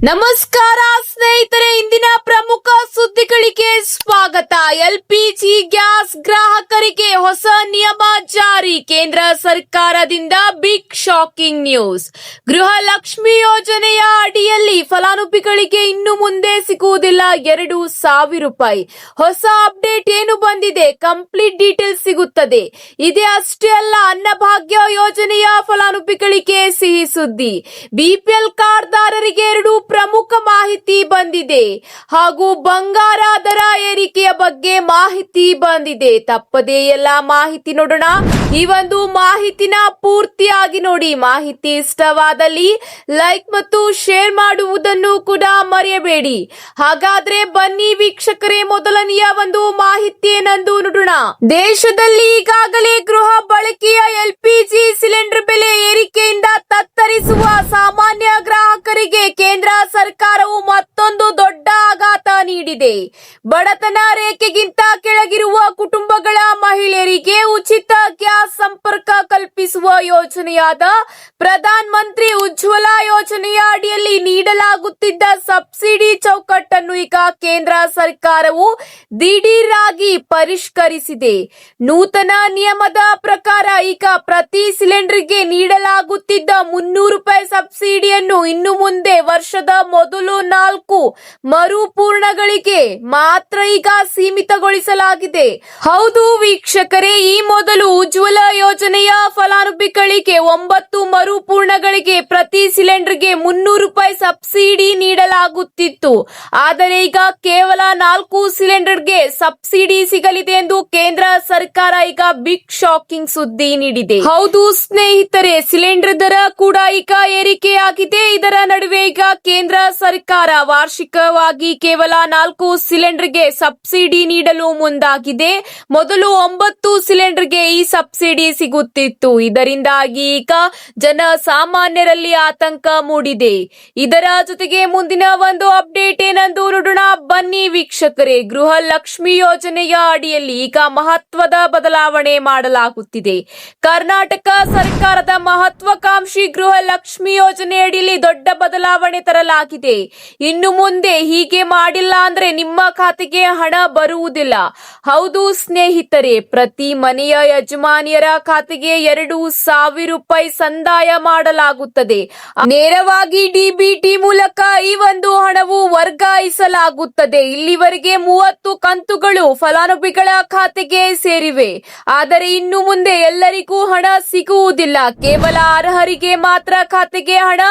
ನಮಸ್ಕಾರ ಸ್ನೇಹಿತರೆ, ಇಂದಿನ ಪ್ರಮುಖ ಸುದ್ದಿಗಳಿಗೆ ಸ್ವಾಗತ. ಎಲ್ಪಿಜಿ ಗ್ಯಾಸ್ ಗ್ರಾಹಕರಿಗೆ ಹೊಸ ನಿಯಮ ಜಾರಿ. ಕೇಂದ್ರ ಸರ್ಕಾರದಿಂದ ಬಿಗ್ ಶಾಕಿಂಗ್ ನ್ಯೂಸ್. ಗೃಹಲಕ್ಷ್ಮಿ ಯೋಜನೆಯ ಅಡಿಯಲ್ಲಿ ಫಲಾನುಭವಿಗಳಿಗೆ ಇನ್ನು ಮುಂದೆ ಸಿಗುವುದಿಲ್ಲ 2,000 ರೂಪಾಯಿ. ಹೊಸ ಅಪ್ಡೇಟ್ ಏನು ಬಂದಿದೆ, ಕಂಪ್ಲೀಟ್ ಡೀಟೇಲ್ಸ್ ಸಿಗುತ್ತದೆ. ಇದೇ ಅಷ್ಟೇ ಅಲ್ಲ, ಅನ್ನಭಾಗ್ಯ ಯೋಜನೆಯ ಫಲಾನುಭವಿಗಳಿಗೆ ಸಿಹಿ ಸುದ್ದಿ. ಬಿಪಿಎಲ್ ಕಾರ್ಡ್ದಾರರಿಗೆ 2 ಪ್ರಮುಖ ಮಾಹಿತಿ ಬಂದಿದೆ ಹಾಗೂ ಬಂಗಾರ ದರ ಏರಿಕೆಯ ಬಗ್ಗೆ ಮಾಹಿತಿ ಬಂದಿದೆ. ತಪ್ಪದೇ ಎಲ್ಲ ಮಾಹಿತಿ ನೋಡೋಣ. ಈ ಒಂದು ಮಾಹಿತಿನ ಪೂರ್ತಿಯಾಗಿ ನೋಡಿ. ಮಾಹಿತಿ ಇಷ್ಟವಾದಲ್ಲಿ ಲೈಕ್ ಮತ್ತು ಶೇರ್ ಮಾಡುವುದನ್ನು ಕೂಡ ಮರೆಯಬೇಡಿ. ಹಾಗಾದ್ರೆ ಬನ್ನಿ ವೀಕ್ಷಕರೇ, ಮೊದಲನೆಯ ಒಂದು ಮಾಹಿತಿ ಏನಂದು ನೋಡೋಣ. ದೇಶದಲ್ಲಿ ಈಗಾಗಲೇ ಗೃಹ ಬಳಕೆಯ ಎಲ್ಪಿಜಿ ಸಿಲಿಂಡರ್ ಬೆಲೆ ಏರಿಕೆಯಿಂದ ತತ್ತರಿಸುವ ಸಾಮಾನ್ಯ ಗ್ರಾಹಕರಿಗೆ ಕೇಂದ್ರ ಸರ್ಕಾರವು ಮತ್ತೊಂದು ದೊಡ್ಡ ಆಘಾತ ನೀಡಿದೆ. ಬಡತನ ರೇಖೆಗಿಂತ ಕೆಳಗಿರುವ ಕುಟುಂಬಗಳ ಮಹಿಳೆಯರಿಗೆ ಉಚಿತ ಗ್ಯಾಸ್ ಸಂಪರ್ಕ ಕಲ್ಪಿಸುವ ಯೋಜನೆಯಾದ ಪ್ರಧಾನ ಮಂತ್ರಿ ಉಜ್ವಲ ಯೋಜನೆಯ ಅಡಿಯಲ್ಲಿ ನೀಡಲಾಗುತ್ತಿದ್ದ ಸಬ್ಸಿಡಿ ಚೌಕಟ್ಟನ್ನು ಈಗ ಕೇಂದ್ರ ಸರ್ಕಾರವು ದಿಢೀರ್ ಆಗಿ ಪರಿಷ್ಕರಿಸಿದೆ. ನೂತನ ನಿಯಮದ ಪ್ರಕಾರ ಈಗ ಪ್ರತಿ ಸಿಲಿಂಡರ್ಗೆ ನೀಡಲಾಗುತ್ತಿದ್ದ 300 ರೂಪಾಯಿ ಸಬ್ಸಿಡಿಯನ್ನು ಇನ್ನು ಮುಂದೆ ವರ್ಷದ ಮೊದಲು 4 ಮರುಪೂರ್ಣಗಳಿಗೆ ಮಾತ್ರ ಈಗ ಸೀಮಿತಗೊಳಿಸಲಾಗಿದೆ. ಹೌದು ವೀಕ್ಷಕರೇ, ಈ ಮೊದಲು ಉಜ್ವಲ ಯೋಜನೆಯ ಫಲಾನುಭವಿಗಳಿಗೆ 9 ಮರುಪೂರ್ಣಗಳಿಗೆ ಪ್ರತಿ ಸಿಲಿಂಡರ್ಗೆ 300 ರೂಪಾಯಿ ಸಬ್ಸಿಡಿ ನೀಡಲಾಗುತ್ತಿತ್ತು. ಆದರೆ ಈಗ ಕೇವಲ 4 ಸಿಲಿಂಡರ್ಗೆ ಸಬ್ಸಿಡಿ ಸಿಗಲಿದೆ ಎಂದು ಕೇಂದ್ರ ಸರ್ಕಾರ ಈಗ ಬಿಗ್ ಶಾಕಿಂಗ್ ಸುದ್ದಿ ನೀಡಿದೆ. ಹೌದು ಸ್ನೇಹಿತರೆ, ಸಿಲಿಂಡರ್ ದರ ಕೂಡ ಈಗ ಏರಿಕೆಯಾಗಿದೆ. ಇದರ ನಡುವೆ ಈಗ ಕೇಂದ್ರ ಸರ್ಕಾರ ವಾರ್ಷಿಕವಾಗಿ ಕೇವಲ 4 ಸಿಲಿಂಡರ್ಗೆ ಸಬ್ಸಿಡಿ ನೀಡಲು ಮುಂದಾಗಿದೆ. ಮೊದಲು 9 ಸಿಲಿಂಡರ್ಗೆ ಈ ಸಬ್ಸಿಡಿ ಸಿಗುತ್ತಿತ್ತು. ಇದರಿಂದಾಗಿ ಈಗ ಜನ ಸಾಮಾನ್ಯರಲ್ಲಿ ಆತಂಕ ಮೂಡಿದೆ. ಇದರ ಜೊತೆಗೆ ಮುಂದಿನ ಒಂದು ಅಪ್ಡೇಟ್ ಏನಂದು ನೋಡೋಣ. ಬನ್ನಿ ವೀಕ್ಷಕರೇ, ಗೃಹ ಲಕ್ಷ್ಮಿ ಯೋಜನೆಯ ಅಡಿಯಲ್ಲಿ ಈಗ ಮಹತ್ವದ ಬದಲಾವಣೆ ಮಾಡಲಾಗುತ್ತಿದೆ. ಕರ್ನಾಟಕ ಸರ್ಕಾರದ ಮಹತ್ವಾಕಾಂಕ್ಷಿ ಗೃಹ ಲಕ್ಷ್ಮಿ ಯೋಜನೆ ಅಡಿಯಲ್ಲಿ ದೊಡ್ಡ ಬದಲಾವಣೆ ತರಲಾಗಿದೆ. ಇನ್ನು ಮುಂದೆ ಹೀಗೆ ಮಾಡಿಲ್ಲ ಅಂದ್ರೆ ನಿಮ್ಮ ಖಾತೆಗೆ ಹಣ ಬರುವುದಿಲ್ಲ. ಹೌದು ಸ್ನೇಹಿತರೆ, ಪ್ರತಿ ಮನೆಯ ಯಜಮಾನಿಯರ ಖಾತೆಗೆ 2,000 ರೂಪಾಯಿ ಸಂದಾಯ ಮಾಡಲಾಗುತ್ತದೆ. ನೇರವಾಗಿ ಡಿಬಿಟಿ ಮೂಲಕ ಈ ಒಂದು ಹಣವು ವರ್ಗಾಯಿಸಲಾಗುತ್ತದೆ. ಇಲ್ಲಿವರೆಗೆ 30 ಕಂತುಗಳು ಫಲಾನುಭವಿಗಳ ಖಾತೆಗೆ ಸೇರಿವೆ. ಆದರೆ ಇನ್ನು ಮುಂದೆ ಎಲ್ಲರಿಗೂ ಹಣ ಸಿಗುವುದಿಲ್ಲ. ಕೇವಲ ಅರ್ಹರಿಗೆ ಮಾತ್ರ ಖಾತೆಗೆ ಹಣ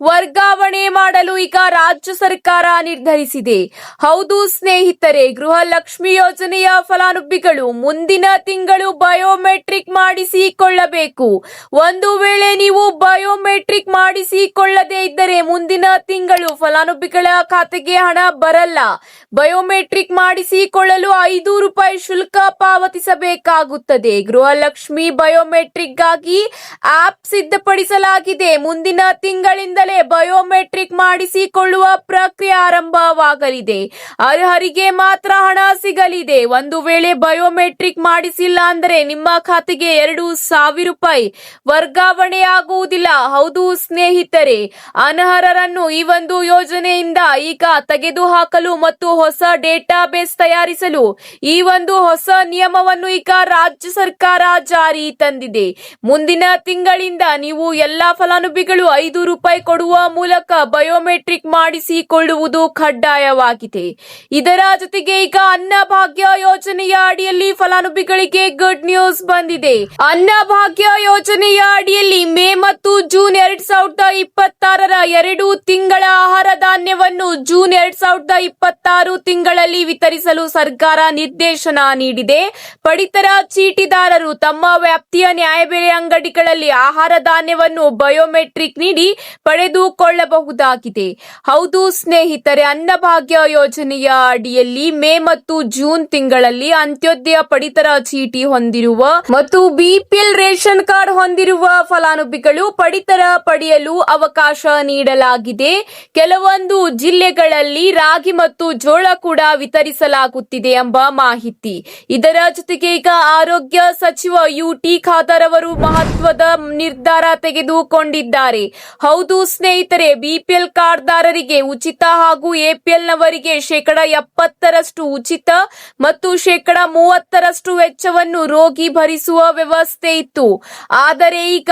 ವರ್ಗಾವಣೆ ಮಾಡಲು ಈಗ ರಾಜ್ಯ ಸರ್ಕಾರ ನಿರ್ಧರಿಸಿದೆ. ಹೌದು ಸ್ನೇಹಿತರೆ, ಗೃಹ ಲಕ್ಷ್ಮಿ ಯೋಜನೆಯ ಫಲಾನುಭವಿಗಳು ಮುಂದಿನ ತಿಂಗಳು ಬಯೋಮೆಟ್ರಿಕ್ ಮಾಡಿಸಿಕೊಳ್ಳಬೇಕು. ಒಂದು ವೇಳೆ ನೀವು ಬಯೋಮೆಟ್ರಿಕ್ ಮಾಡಿಸಿಕೊಳ್ಳದೇ ಇದ್ದರೆ ಮುಂದಿನ ತಿಂಗಳು ಫಲಾನುಭವಿಗಳ ಖಾತೆಗೆ ಹಣ ಬರಲ್ಲ. ಬಯೋಮೆಟ್ರಿಕ್ ಮಾಡಿಸಿಕೊಳ್ಳಲು 5 ರೂಪಾಯಿ ಶುಲ್ಕ ಪಾವತಿಸಬೇಕಾಗುತ್ತದೆ. ಗೃಹಲಕ್ಷ್ಮಿ ಬಯೋಮೆಟ್ರಿಕ್ ಗಾಗಿ ಆಪ್ ಸಿದ್ಧಪಡಿಸಲಾಗಿದೆ. ಮುಂದಿನ ತಿಂಗಳಿಂದಲೇ ಬಯೋಮೆಟ್ರಿಕ್ ಮಾಡಿಸಿಕೊಳ್ಳುವ ಪ್ರಕ್ರಿಯೆ ಆರಂಭವಾಗಲಿದೆ. ಅರ್ಹರಿಗೆ ಮಾತ್ರ ಹಣ ಸಿಗಲಿದೆ. ಒಂದು ವೇಳೆ ಬಯೋಮೆಟ್ರಿಕ್ ಮಾಡಿಸಿಲ್ಲ ಅಂದರೆ ನಿಮ್ಮ ಖಾತೆಗೆ 2,000 ರೂಪಾಯಿ ವರ್ಗಾವಣೆ ಆಗುವುದಿಲ್ಲ. ಹೌದು ಸ್ನೇಹಿತರೆ, ಅನರ್ಹರನ್ನು ಈ ಒಂದು ಯೋಜನೆಯಿಂದ ಈಗ ತೆಗೆದುಹಾಕಲು ಮತ್ತು ಹೊಸ ಡೇಟಾಬೇಸ್ ತಯಾರಿಸಲು ಈ ಒಂದು ಹೊಸ ನಿಯಮವನ್ನು ಈಗ ರಾಜ್ಯ ಸರ್ಕಾರ ಜಾರಿ ತಂದಿದೆ. ಮುಂದಿನ ತಿಂಗಳಿಂದ ನೀವು ಎಲ್ಲಾ ಫಲಾನುಭವಿಗಳು 5 ರೂಪಾಯಿ ಕೊಡುವ ಮೂಲಕ ಬಯೋಮೆಟ್ರಿಕ್ ಮಾಡಿಸಿಕೊಳ್ಳುವುದು ಕಡ್ಡಾಯವಾಗಿದೆ. ಇದರ ಜೊತೆಗೆ ಈಗ ಅನ್ನಭಾಗ್ಯ ಯೋಜನೆಯ ಅಡಿಯಲ್ಲಿ ಫಲಾನುಭವಿಗಳಿಗೆ ಗುಡ್ ನ್ಯೂಸ್ ಬಂದಿದೆ. ಅನ್ನಭಾಗ್ಯ ಯೋಜನೆಯ ಅಡಿಯಲ್ಲಿ ಮೇ ಮತ್ತು ಜೂನ್ 2026ರ 2 ತಿಂಗಳ ಆಹಾರ ಧಾನ್ಯವನ್ನು ಜೂನ್ 2026 ತಿಂಗಳಲ್ಲಿ ವಿತರಿಸಲು ಸರ್ಕಾರ ನಿರ್ದೇಶನ ನೀಡಿದೆ. ಪಡಿತರ ಚೀಟಿದಾರರು ತಮ್ಮ ವ್ಯಾಪ್ತಿಯ ನ್ಯಾಯಬೆಲೆ ಅಂಗಡಿಗಳಲ್ಲಿ ಆಹಾರ ಧಾನ್ಯವನ್ನು ಬಯೋಮೆಟ್ರಿಕ್ ನೀಡಿ ಪಡೆದುಕೊಳ್ಳಬಹುದಾಗಿದೆ. ಹೌದು ಸ್ನೇಹಿತರೆ, ಸ್ನೇಹಿತರೆ, ಅನ್ನಭಾಗ್ಯ ಯೋಜನೆಯ ಅಡಿಯಲ್ಲಿ ಮೇ ಮತ್ತು ಜೂನ್ ತಿಂಗಳಲ್ಲಿ ಅಂತ್ಯೋದಯ ಪಡಿತರ ಚೀಟಿ ಹೊಂದಿರುವ ಮತ್ತು ಬಿಪಿಎಲ್ ರೇಷನ್ ಕಾರ್ಡ್ ಹೊಂದಿರುವ ಫಲಾನುಭವಿಗಳು ಪಡಿತರ ಪಡೆಯಲು ಅವಕಾಶ ನೀಡಲಾಗಿದೆ. ಕೆಲವೊಂದು ಜಿಲ್ಲೆಗಳಲ್ಲಿ ರಾಗಿ ಮತ್ತು ಜೋಳ ಕೂಡ ವಿತರಿಸಲಾಗುತ್ತಿದೆ ಎಂಬ ಮಾಹಿತಿ. ಇದರ ಜೊತೆಗೆ ಈಗ ಆರೋಗ್ಯ ಸಚಿವ ಯುಟಿ ಖಾದರ್ ಅವರು ಮಹತ್ವದ ನಿರ್ಧಾರ ತೆಗೆದುಕೊಂಡಿದ್ದಾರೆ. ಹೌದು ಸ್ನೇಹಿತರೆ, ಬಿಪಿಎಲ್ ಕಾರ್ಡ್ದಾರರಿಗೆ ಉಚಿತ ಹಾಗೂ ಎಪಿಎಲ್ ನವರಿಗೆ 70% ಉಚಿತ ಮತ್ತು 30% ವೆಚ್ಚವನ್ನು ರೋಗಿ ಭರಿಸುವ ವ್ಯವಸ್ಥೆ ಇತ್ತು. ಆದರೆ ಈಗ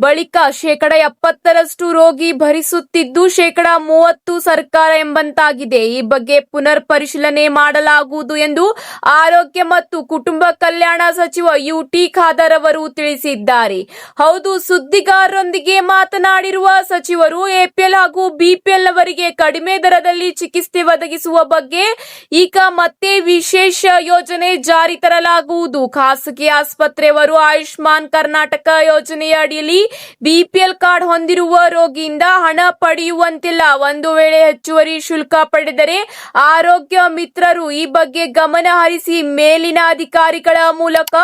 ಬಳಿಕ 70% ರೋಗಿ ಭರಿಸುತ್ತಿದ್ದು 30% ಸರ್ಕಾರ ಎಂಬಂತಾಗಿದೆ. ಈ ಬಗ್ಗೆ ಪುನರ್ ಪರಿಶೀಲನೆ ಮಾಡಲಾಗುವುದು ಎಂದು ಆರೋಗ್ಯ ಮತ್ತು ಕುಟುಂಬ ಕಲ್ಯಾಣ ಸಚಿವ ಯುಟಿ ಖಾದರ್ ಅವರು ತಿಳಿಸಿದ್ದಾರೆ. ಹೌದು, ಸುದ್ದಿಗಾರರೊಂದಿಗೆ ಮಾತನಾಡಿರುವ ಸಚಿವರು ಎಪಿಎಲ್ ಹಾಗೂ ಬಿಪಿಎಲ್ ನವರಿಗೆ ಕಡಿಮೆ ದರದಲ್ಲಿ ಚಿಕಿತ್ಸೆ ಒದಗಿಸುವ ಬಗ್ಗೆ ಈಗ ಮತ್ತೆ ವಿಶೇಷ ಯೋಜನೆ ಜಾರಿ ತರಲಾಗುವುದು. ಖಾಸಗಿ ಆಸ್ಪತ್ರೆಯವರು ಆಯುಷ್ಮಾನ್ ಕರ್ನಾಟಕ ಯೋಜನೆಯ ಅಡಿಯಲ್ಲಿ ಬಿಪಿಎಲ್ ಕಾರ್ಡ್ ಹೊಂದಿರುವ ರೋಗಿಯಿಂದ ಹಣ ಪಡೆಯುವಂತಿಲ್ಲ. ಒಂದು ವೇಳೆ ಹೆಚ್ಚುವರಿ ಶುಲ್ಕ ಪಡೆದರೆ ಆರೋಗ್ಯ ಮಿತ್ರರು ಈ ಬಗ್ಗೆ ಗಮನ ಹರಿಸಿ ಮೇಲಿನ ಅಧಿಕಾರಿಗಳ ಮೂಲಕ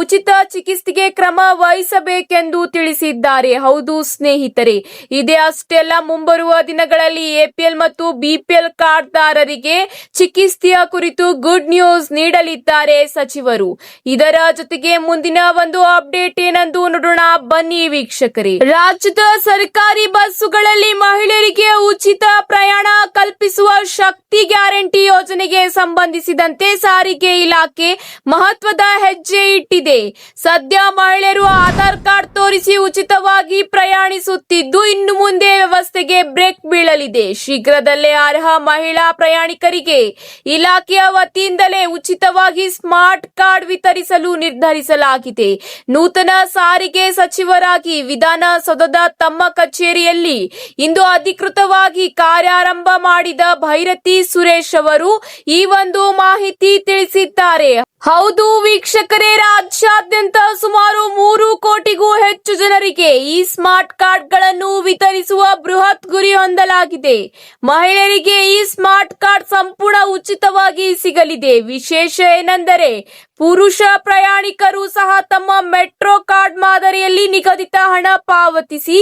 ಉಚಿತ ಚಿಕಿತ್ಸೆಗೆ ಕ್ರಮ ವಹಿಸಬೇಕೆಂದು ತಿಳಿಸಿದ್ದಾರೆ. ಹೌದು ಸ್ನೇಹಿತರೆ, ಇದೇ ಅಷ್ಟೇ ಅಲ್ಲ, ಮುಂಬರುವ ದಿನಗಳಲ್ಲಿ ಎಪಿಎಲ್ ಮತ್ತು ಬಿಪಿಎಲ್ ಕಾರ್ಡ್ದಾರರಿಗೆ ಚಿಕಿತ್ಸೆಯ ಕುರಿತು ಗುಡ್ ನ್ಯೂಸ್ ನೀಡಲಿದ್ದಾರೆ ಸಚಿವರು. ಇದರ ಜೊತೆಗೆ ಮುಂದಿನ ಒಂದು ಅಪ್ಡೇಟ್ ಏನೆಂದು ನೋಡೋಣ ಬನ್ನಿ ವೀಕ್ಷಕರೇ. ರಾಜ್ಯದ ಸರ್ಕಾರಿ ಬಸ್ಸುಗಳಲ್ಲಿ ಮಹಿಳೆಯರಿಗೆ ಉಚಿತ ಪ್ರಯಾಣ ಕಲ್ಪಿಸುವ ಶಕ್ತಿ ಗ್ಯಾರಂಟಿ ಯೋಜನೆಗೆ ಸಂಬಂಧಿಸಿದಂತೆ ಸಾರಿಗೆ ಇಲಾಖೆ ಮಹತ್ವದ ಹೆಜ್ಜೆ ಇಟ್ಟಿದೆ. ಸದ್ಯ ಮಹಿಳೆಯರು ಆಧಾರ್ ಕಾರ್ಡ್ ತೋರಿಸಿ ಉಚಿತವಾಗಿ ಪ್ರಯಾಣಿಸುತ್ತಿದ್ದು, ಇನ್ನು ಮುಂದೆ ವ್ಯವಸ್ಥೆಗೆ ಬ್ರೇಕ್ ಬೀಳಲಿದೆ. ಶೀಘ್ರದಲ್ಲೇ ಅರ್ಹ ಮಹಿಳಾ ಪ್ರಯಾಣಿಕರಿಗೆ ಇಲಾಖೆಯ ವತಿಯಿಂದಲೇ ಉಚಿತವಾಗಿ ಸ್ಮಾರ್ಟ್ ಕಾರ್ಡ್ ವಿತರಿಸಲು ನಿರ್ಧರಿಸಲಾಗಿದೆ. ನೂತನ ಸಾರಿಗೆ ಸಚಿವರಾಗಿ ವಿಧಾನಸೌಧದ ತಮ್ಮ ಕಚೇರಿಯಲ್ಲಿ ಇಂದು ಅಧಿಕೃತವಾಗಿ ಕಾರ್ಯಾರಂಭ ಮಾಡಿದ ಭೈರತಿ ಸುರೇಶ್ ಅವರು ಈ ಒಂದು ಮಾಹಿತಿ ತಿಳಿಸಿದ್ದಾರೆ. ಹೌದು ವೀಕ್ಷಕರೇ, ರಾಜ್ಯಾದ್ಯಂತ ಸುಮಾರು 3 ಕೋಟಿಗೂ ಹೆಚ್ಚು ಜನರಿಗೆ ಈ ಸ್ಮಾರ್ಟ್ ಕಾರ್ಡ್ಗಳನ್ನು ವಿತರಿಸುವ ಬೃಹತ್ ಗುರಿ ಹೊಂದಲಾಗಿದೆ. ಮಹಿಳೆಯರಿಗೆ ಈ ಸ್ಮಾರ್ಟ್ ಕಾರ್ಡ್ ಸಂಪೂರ್ಣ ಉಚಿತವಾಗಿ ಸಿಗಲಿದೆ. ವಿಶೇಷ ಏನೆಂದರೆ ಪುರುಷ ಪ್ರಯಾಣಿಕರು ಸಹ ತಮ್ಮ ಮೆಟ್ರೋ ಕಾರ್ಡ್ ಮಾದರಿಯಲ್ಲಿ ನಿಗದಿತ ಹಣ ಪಾವತಿಸಿ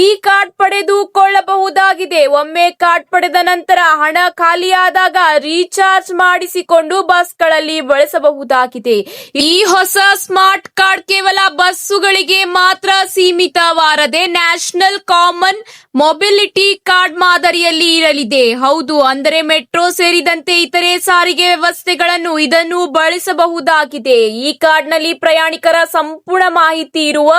ಈ ಕಾರ್ಡ್ ಪಡೆದುಕೊಳ್ಳಬಹುದಾಗಿದೆ. ಒಮ್ಮೆ ಕಾರ್ಡ್ ಪಡೆದ ನಂತರ ಹಣ ಖಾಲಿಯಾದಾಗ ರೀಚಾರ್ಜ್ ಮಾಡಿಸಿಕೊಂಡು ಬಸ್ಗಳಲ್ಲಿ ಬಳಸಬಹುದಾಗಿದೆ. ಈ ಹೊಸ ಸ್ಮಾರ್ಟ್ ಕಾರ್ಡ್ ಕೇವಲ ಬಸ್ಸುಗಳಿಗೆ ಮಾತ್ರ ಸೀಮಿತವಾರದೆ ನ್ಯಾಷನಲ್ ಕಾಮನ್ ಮೊಬಿಲಿಟಿ ಕಾರ್ಡ್ ಮಾದರಿಯಲ್ಲಿ ಇರಲಿದೆ. ಹೌದು, ಅಂದರೆ ಮೆಟ್ರೋ ಸೇರಿದಂತೆ ಇತರೆ ಸಾರಿಗೆ ವ್ಯವಸ್ಥೆಗಳನ್ನು ಇದನ್ನು ಬಳಸಬಹುದಾಗಿದೆ. ಈ ಕಾರ್ಡ್ನಲ್ಲಿ ಪ್ರಯಾಣಿಕರ ಸಂಪೂರ್ಣ ಮಾಹಿತಿ ಇರುವ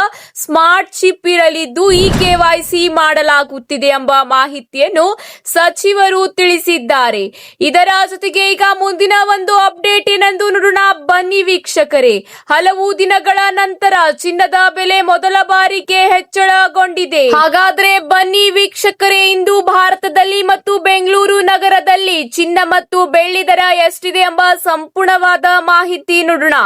ಸ್ಮಾರ್ಟ್ ಚಿಪ್ ಇರಲಿದ್ದು ಈ ಕೆವೈಸಿ ಮಾಡಲಾಗುತ್ತಿದೆ ಎಂಬ ಮಾಹಿತಿಯನ್ನು ಸಚಿವರು ತಿಳಿಸಿದ್ದಾರೆ. ಇದರ ಜೊತೆಗೆ ಈಗ ಮುಂದಿನ ಒಂದು ಅಪ್ಡೇಟ್ ಏನೆಂದು ನೋಡೋಣ ಬನ್ನಿ ವೀಕ್ಷಕರೇ. ಹಲವು ದಿನಗಳ ನಂತರ ಚಿನ್ನದ ಬೆಲೆ ಮೊದಲ ಬಾರಿಗೆ ಹೆಚ್ಚಳಗೊಂಡಿದೆ. ಹಾಗಾದ್ರೆ ಬನ್ನಿ ವೀಕ್ಷಕರೇ, ಇಂದು ಭಾರತದಲ್ಲಿ ಮತ್ತು ಬೆಂಗಳೂರು ನಗರದಲ್ಲಿ ಚಿನ್ನ ಮತ್ತು ಬೆಳ್ಳಿ ದರ ಎಷ್ಟಿದೆ ಎಂಬ ಸಂಪೂರ್ಣವಾದ ಮಾಹಿತಿ ನೋಡೋಣ.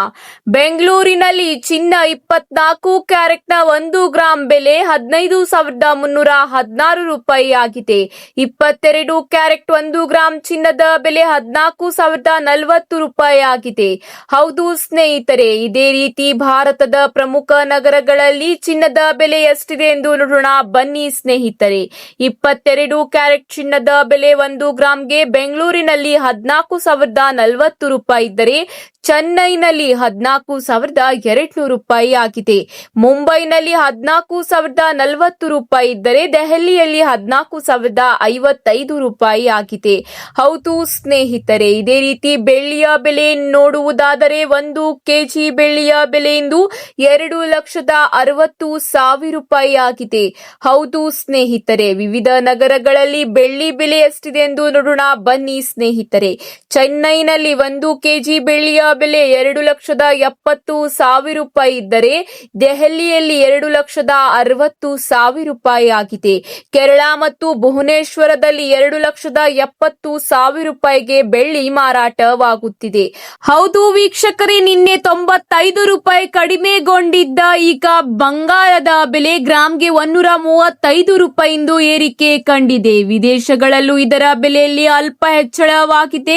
ಬೆಂಗಳೂರಿನಲ್ಲಿ ಚಿನ್ನ 24 ಕ್ಯಾರೆಟ್ನ 1 ಗ್ರಾಂ ಬೆಲೆ 15,316 ರೂಪಾಯಿ ಆಗಿದೆ. 22 ಕ್ಯಾರೆಟ್ 1 ಗ್ರಾಂ ಚಿನ್ನದ ಬೆಲೆ 14,040 ರೂಪಾಯಿ ಆಗಿದೆ. ಹೌದು ಸ್ನೇಹಿತರೆ, ಇದೇ ರೀತಿ ಭಾರತದ ಪ್ರಮುಖ ನಗರಗಳಲ್ಲಿ ಚಿನ್ನದ ಬೆಲೆ ಎಷ್ಟಿದೆ ಎಂದು ನೋಡೋಣ ಬನ್ನಿ ಸ್ನೇಹಿತರೆ. 22 ಕ್ಯಾರೆಟ್ ಚಿನ್ನದ ಬೆಲೆ 1 ಗ್ರಾಂಗೆ ಬೆಂಗಳೂರಿನಲ್ಲಿ 14,040 ರೂಪಾಯಿ ಇದ್ದರೆ ಚೆನ್ನೈನಲ್ಲಿ 14,200 ರೂಪಾಯಿ ಆಗಿದೆ. ಮುಂಬೈನಲ್ಲಿ 14,040 ರೂಪಾಯಿ ಇದ್ದರೆ ದೆಹಲಿಯಲ್ಲಿ 14,055 ರೂಪಾಯಿ ಆಗಿದೆ. ಹೌದು ಸ್ನೇಹಿತರೆ, ಇದೇ ರೀತಿ ಬೆಳ್ಳಿಯ ಬೆಲೆ ನೋಡುವುದಾದರೆ 1 ಕೆಜಿ ಬೆಳ್ಳಿಯ ಬೆಲೆ ಇಂದು 2,60,000 ರೂಪಾಯಿ ಆಗಿದೆ. ಹೌದು ಸ್ನೇಹಿತರೆ, ವಿವಿಧ ನಗರಗಳಲ್ಲಿ ಬೆಳ್ಳಿ ಬೆಲೆ ಎಷ್ಟಿದೆ ಎಂದು ನೋಡೋಣ ಬನ್ನಿ ಸ್ನೇಹಿತರೆ. ಚೆನ್ನೈನಲ್ಲಿ 1 ಕೆಜಿ ಬೆಳ್ಳಿಯ ಬೆಲೆ 2,70,000 ರೂಪಾಯಿ ಇದ್ದರೆ ದೆಹಲಿಯಲ್ಲಿ 2,60,000 ರೂಪಾಯಿ ಆಗಿದೆ. ಕೇರಳ ಮತ್ತು ಭುವನೇಶ್ವರದಲ್ಲಿ 2,70,000 ರೂಪಾಯಿಗೆ ಬೆಳ್ಳಿ ಮಾರಾಟವಾಗುತ್ತಿದೆ. ಹೌದು ವೀಕ್ಷಕರೇ, ನಿನ್ನೆ 95 ರೂಪಾಯಿ ಕಡಿಮೆಗೊಂಡಿದ್ದ ಈಗ ಬಂಗಾರದ ಬೆಲೆ ಗ್ರಾಂಗೆ 135 ರೂಪಾಯಿಯಿಂದ ಏರಿಕೆ ಕಂಡಿದೆ. ವಿದೇಶಗಳಲ್ಲೂ ಇದರ ಬೆಲೆ ಬೆಲೆಯಲ್ಲಿ ಅಲ್ಪ ಹೆಚ್ಚಳವಾಗಿದೆ.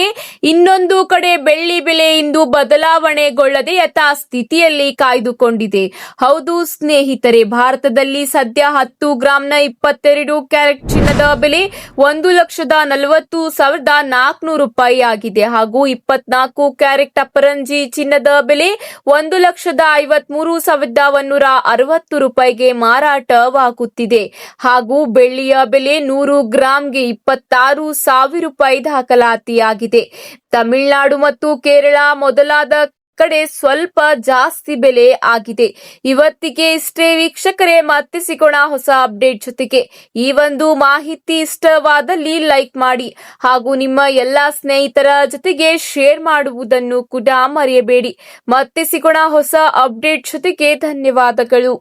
ಇನ್ನೊಂದು ಕಡೆ ಬೆಳ್ಳಿ ಬೆಲೆ ಇಂದು ಬದಲಾವಣೆಗೊಳ್ಳದೆ ಯಥಾಸ್ಥಿತಿಯಲ್ಲಿ ಕಾಯ್ದುಕೊಂಡಿದೆ. ಹೌದು ಸ್ನೇಹಿತರೆ, ಭಾರತದಲ್ಲಿ ಸದ್ಯ 10 ಗ್ರಾಂನ 22 ಕ್ಯಾರೆಟ್ ಚಿನ್ನದ ಬೆಲೆ 1,40,400 ರೂಪಾಯಿ ಆಗಿದೆ ಹಾಗೂ 24 ಕ್ಯಾರೆಟ್ ಅಪರಂಜಿ ಚಿನ್ನದ ಬೆಲೆ 1,53,160 ರೂಪಾಯಿಗೆ ಮಾರಾಟವಾಗುತ್ತಿದೆ ಹಾಗೂ ಬೆಳ್ಳಿಯ ಬೆಲೆ 100 ಗ್ರಾಂಗೆ 26,000 ರೂಪಾಯಿ ದಾಖಲಾತಿಯಾಗಿದೆ. ತಮಿಳುನಾಡು ಮತ್ತು ಕೇರಳ ಮೊದಲಾದ ಕಡೆ ಸ್ವಲ್ಪ ಜಾಸ್ತಿ ಬೆಲೆ ಆಗಿದೆ. ಇವತ್ತಿಗೆ ಇಷ್ಟೇ ವೀಕ್ಷಕರೇ, ಮತ್ತೆ ಸಿಗೋಣ ಹೊಸ ಅಪ್ಡೇಟ್ ಜೊತೆಗೆ. ಈ ಒಂದು ಮಾಹಿತಿ ಇಷ್ಟವಾದಲ್ಲಿ ಲೈಕ್ ಮಾಡಿ ಹಾಗೂ ನಿಮ್ಮ ಎಲ್ಲಾ ಸ್ನೇಹಿತರ ಜೊತೆಗೆ ಶೇರ್ ಮಾಡುವುದನ್ನು ಕೂಡ ಮರೆಯಬೇಡಿ. ಮತ್ತೆ ಸಿಗೋಣ ಹೊಸ ಅಪ್ಡೇಟ್ ಜೊತೆಗೆ. ಧನ್ಯವಾದಗಳು.